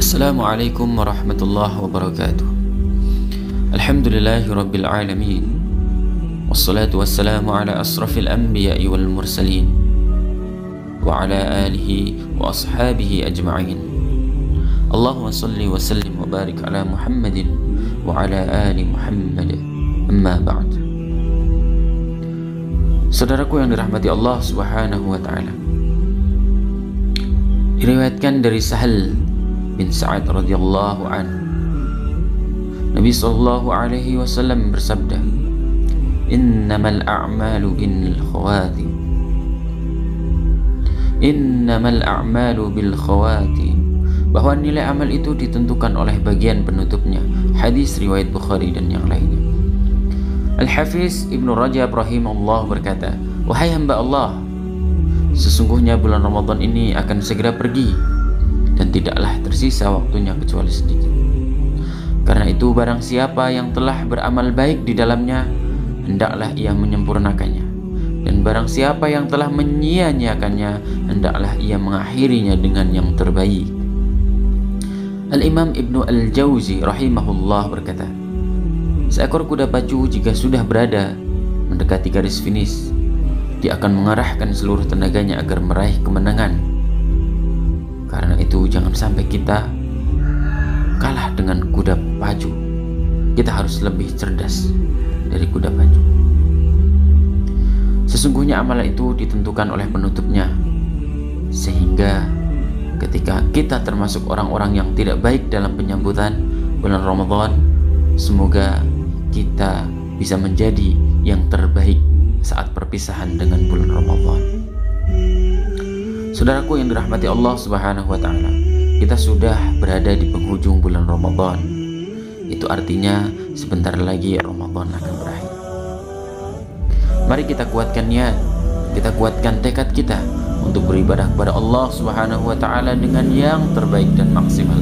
Assalamualaikum warahmatullahi wabarakatuh. Alhamdulillahi rabbil alamin. Wassalatu wassalamu ala asrafil anbiya'i wal mursalin wa ala alihi wa ashabihi ajma'in. Allahumma salli wa sallim wa barik ala Muhammadin wa ala ali Muhammad. Amma ba'd. Saudaraku yang dirahmati Allah Subhanahu wa ta'ala, diriwayatkan dari Sahal bin Sa'ad radhiyallahu anhu, Nabi sallallahu alaihi wasallam bersabda, "Innamal a'malu bil khawatim. Innamal a'malu bil khawatim." Bahwa nilai amal itu ditentukan oleh bagian penutupnya. Hadis riwayat Bukhari dan yang lainnya. Al-Hafiz Ibnu Rajab rahimahullah berkata, "Wahai hamba Allah, sesungguhnya bulan Ramadan ini akan segera pergi dan tidaklah tersisa waktunya kecuali sedikit. Karena itu barang siapa yang telah beramal baik di dalamnya, hendaklah ia menyempurnakannya. Dan barang siapa yang telah menyia-nyiakannya, hendaklah ia mengakhirinya dengan yang terbaik." Al-Imam Ibnu Al-Jauzi rahimahullah berkata, "Seekor kuda pacu jika sudah berada mendekati garis finish, dia akan mengarahkan seluruh tenaganya agar meraih kemenangan. Karena itu jangan sampai kita kalah dengan kuda pacu. Kita harus lebih cerdas dari kuda pacu. Sesungguhnya amalan itu ditentukan oleh penutupnya. Sehingga ketika kita termasuk orang-orang yang tidak baik dalam penyambutan bulan Ramadan, semoga kita bisa menjadi yang terbaik saat perpisahan dengan bulan Ramadan." Saudaraku yang dirahmati Allah Subhanahu wa ta'ala, kita sudah berada di penghujung bulan Ramadan. Itu artinya sebentar lagi Ramadan akan berakhir. Mari kita kuatkan niat, kita kuatkan tekad kita untuk beribadah kepada Allah Subhanahu wa ta'ala dengan yang terbaik dan maksimal.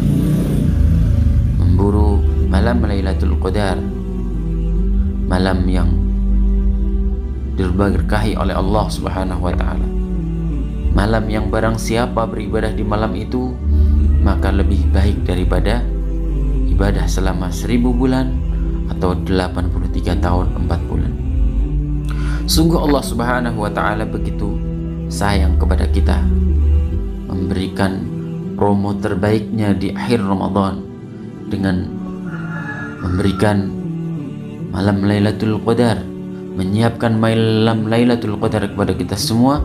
Memburu malam Lailatul Qadar, malam yang diberkahi oleh Allah Subhanahu wa ta'ala. Malam yang barang siapa beribadah di malam itu, maka lebih baik daripada ibadah selama 1000 bulan atau 83 tahun 4 bulan. Sungguh Allah Subhanahu wa ta'ala begitu sayang kepada kita, memberikan promo terbaiknya di akhir Ramadan dengan memberikan malam Lailatul Qadar, menyiapkan malam Lailatul Qadar kepada kita semua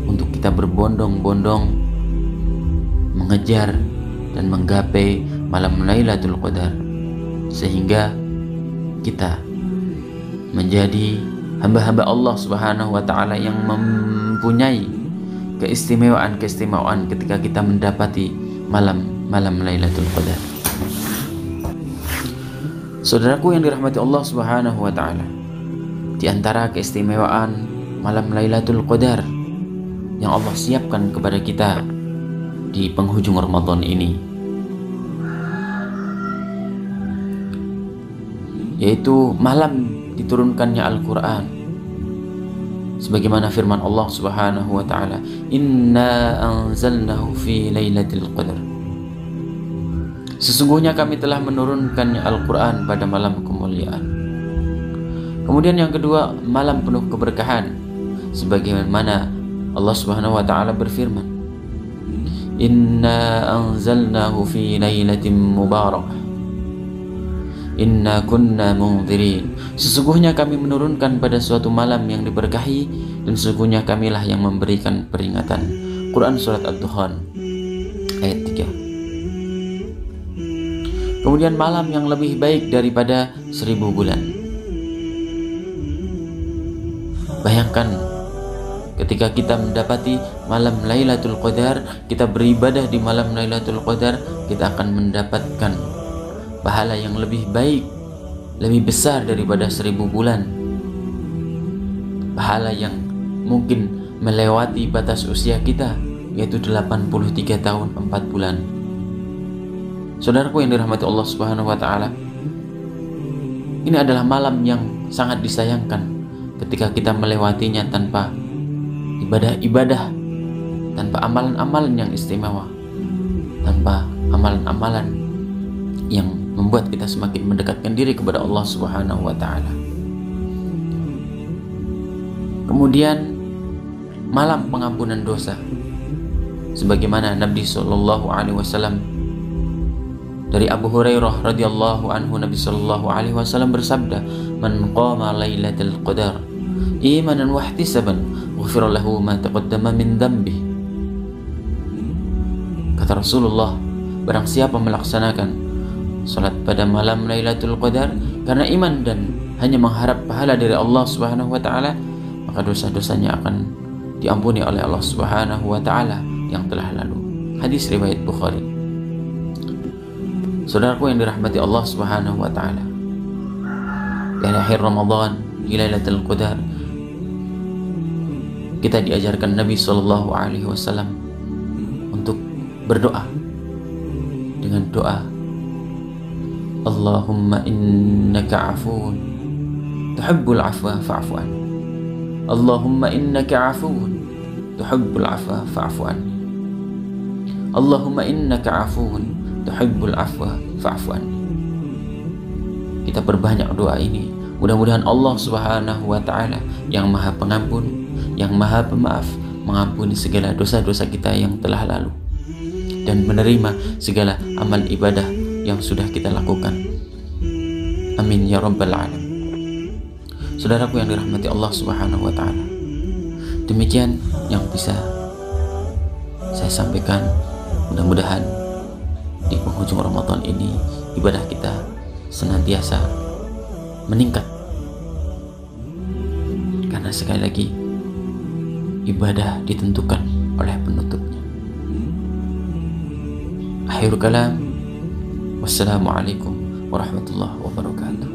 untuk kita berbondong-bondong mengejar dan menggapai malam Lailatul Qadar, sehingga kita menjadi hamba-hamba Allah Subhanahu wa ta'ala yang mempunyai keistimewaan-keistimewaan ketika kita mendapati malam Lailatul Qadar. Saudaraku yang dirahmati Allah Subhanahu wa ta'ala, di antara keistimewaan malam Lailatul Qadar yang Allah siapkan kepada kita di penghujung Ramadan ini, yaitu malam diturunkannya Al-Quran. Sebagaimana firman Allah Subhanahu wa ta'ala, "Inna anzalnahu fi lailatul qadar." Sesungguhnya kami telah menurunkannya Al-Quran pada malam kemuliaan. Kemudian yang kedua, malam penuh keberkahan. Sebagaimana Allah Subhanahu wa ta'ala berfirman, "Inna anzalnahu fi lailatin mubarakah. Inna kunna munzirin." Sesungguhnya kami menurunkan pada suatu malam yang diberkahi, dan sesungguhnya kamilah yang memberikan peringatan. Quran Surat Ad-Dukhan ayat 3. Kemudian malam yang lebih baik daripada 1000 bulan. Bayangkan ketika kita mendapati malam Lailatul Qadar, kita beribadah di malam Lailatul Qadar, kita akan mendapatkan pahala yang lebih baik, lebih besar daripada 1000 bulan. Pahala yang mungkin melewati batas usia kita, yaitu 83 tahun 4 bulan. Saudaraku yang dirahmati Allah Subhanahu wa ta'ala, ini adalah malam yang sangat disayangkan ketika kita melewatinya tanpa ibadah-ibadah, tanpa amalan-amalan yang istimewa, tanpa amalan-amalan yang membuat kita semakin mendekatkan diri kepada Allah Subhanahu wa taala. Kemudian malam pengampunan dosa, sebagaimana Nabi sallallahu alaihi wasallam dari Abu Hurairah radhiyallahu anhu, Nabi sallallahu alaihi wasallam bersabda, "Man qama lailatul qadar imanan wa ihtisaban, ghufira lahu ma taqaddama min dhanbi." Kata Rasulullah, barang siapa melaksanakan salat pada malam Lailatul Qadar karena iman dan hanya mengharap pahala dari Allah Subhanahu wa taala, maka dosa-dosanya akan diampuni oleh Allah Subhanahu wa taala yang telah lalu. Hadis riwayat Bukhari. Saudaraku yang dirahmati Allah Subhanahu wa taala, di akhir Ramadan, di Lailatul Qadar, kita diajarkan Nabi sallallahu alaihi wasallam untuk berdoa dengan doa, Allahumma innaka afuun tuhibbul afwa fa'fu anni. Allahumma innaka afuun tuhibbul afwa fa'fu anni. Allahumma innaka afuun tuhibbul afwa fa'fu anni. Kita perbanyak doa ini. Mudah-mudahan Allah Subhanahu wa taala yang Maha Pengampun, yang Maha Pemaaf, mengampuni segala dosa-dosa kita yang telah lalu dan menerima segala amal ibadah yang sudah kita lakukan. Amin ya rabbal alamin. Saudaraku yang dirahmati Allah Subhanahu wa taala, demikian yang bisa saya sampaikan. Mudah-mudahan di penghujung Ramadan ini ibadah kita senantiasa meningkat, karena sekali lagi ibadah ditentukan oleh penutupnya. Akhirul kalam, wassalamualaikum warahmatullahi wabarakatuh.